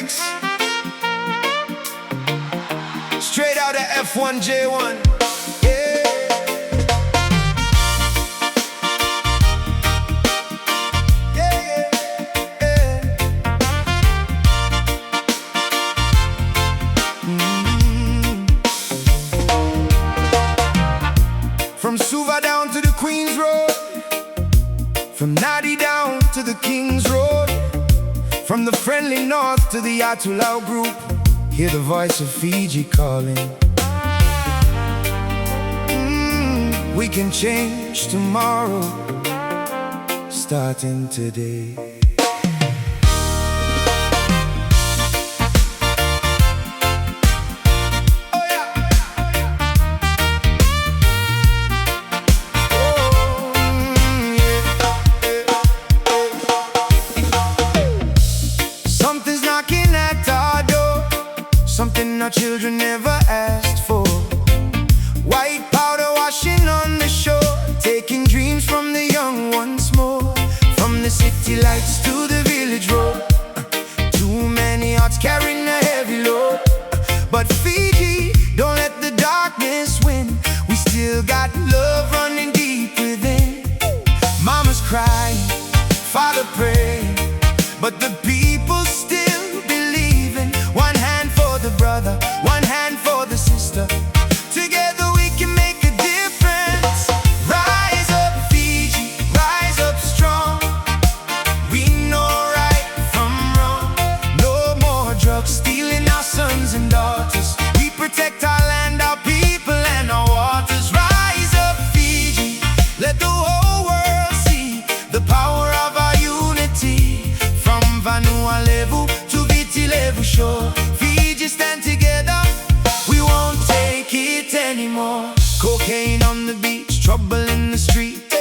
remix, straight out of F1J1. Yeah. Yeah, yeah, yeah. From Suva down to the Queen's Road, from Nadi down to the King's Road, from the friendly north to the Atulau group, hear the voice of Fiji calling. We can change tomorrow, starting today. Something our children never asked for. White powder washing on the shore, taking dreams from the young once more. From the city lights to the village road, too many hearts carrying a heavy load. But Fiji, don't let the darkness win. We still got love running deep within. Mama's crying, father praying, but the people still believing. One hand for the brother, one hand for the sister. Together we can make a difference. Rise up Fiji, rise up strong. We know right from wrong. No more drugs stealing our sons and daughters. We protect our land, our people and our waters. Rise up Fiji, let the whole world see the power of our unity. From Vanua Levu to Viti Levu shore, Fiji stand together, we won't take it anymore. Cocaine on the beach, trouble in the street,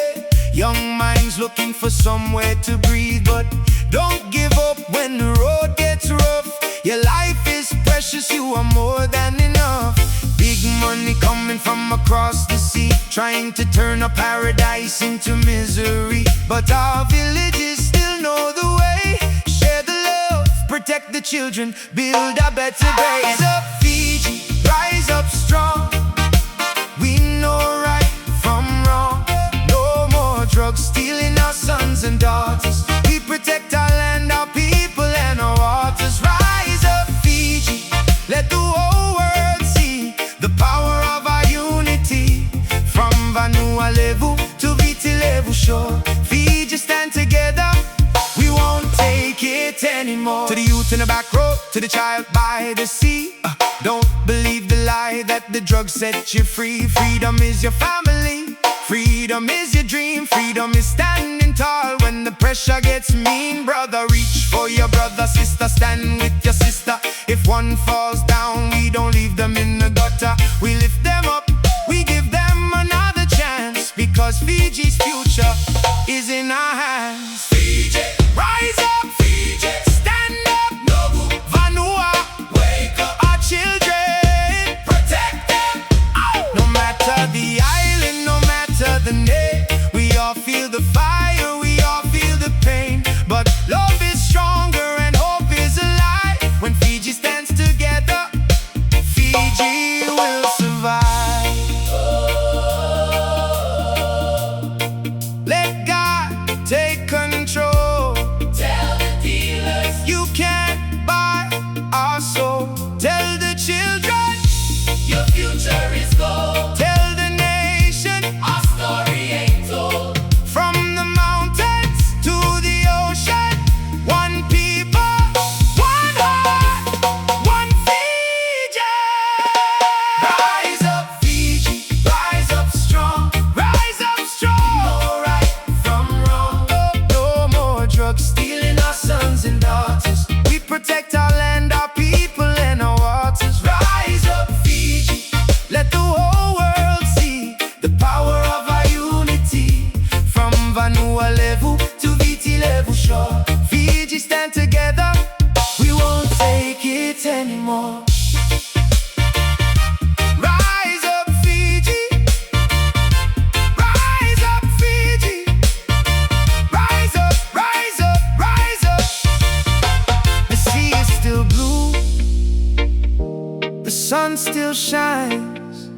young minds looking for somewhere to breathe. But don't give up when the road gets rough. Your life is precious, you are more than enough. Big money coming from across the sea, trying to turn a paradise into misery. But our villages still know the way. Share the love, protect the children, build a better day. Rise up Fiji, rise up strong. We know right from wrong. No more drugs stealing our sons and daughters. We protect our land, our people and our waters. Rise up Fiji, let the whole world see the power of our unity. From Vanua Levu to Viti Levu shore, Fiji stand together, we won't take it anymore. To the youth in the back row, to the child by the sea, don't believe the lie that the drugs set you free. Freedom is your family, freedom is your dream. Freedom is standing tall when the pressure gets mean. Brother, reach for your brother, sister, stand with your sister. If one falls down, we don't leave them in the gutter. We lift them up, we give them another chance, because Fiji's future is in our hands. Fiji, rise up Fiji, stand up Nobu, Vanua, wake up our children, protect them. No matter the island, no matter the name, we all feel the fire, we all feel the pain. But love is stronger and hope is alive. When Fiji stands together, Fiji will survive. Let God take control. Tell the dealers you can't buy our soul. Tell the children your future is gold. Tell the nation our story ain't told. From the mountains to the ocean, one people, one heart, one Fiji. Rise up Fiji, rise up strong. Rise up strong. No right from wrong. No more drugs stealing our sons and daughters. We protect our land, our people and our waters. Rise up Fiji, let the whole world see the power of our unity. From Vanua Levu to Viti Levu shore, Fiji stand together, we won't take it anymore. Rise up Fiji, rise up Fiji, rise up, rise up, rise up. The sea is still blue. sun still shines,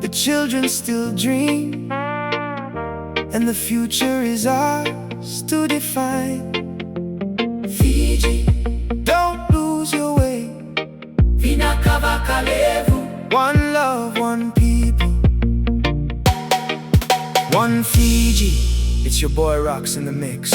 the children still dream, and the future is ours to define. Fiji, don't lose your way. Vanua Levu. One love, one people, one Fiji. It's your boy Rocks in the mix.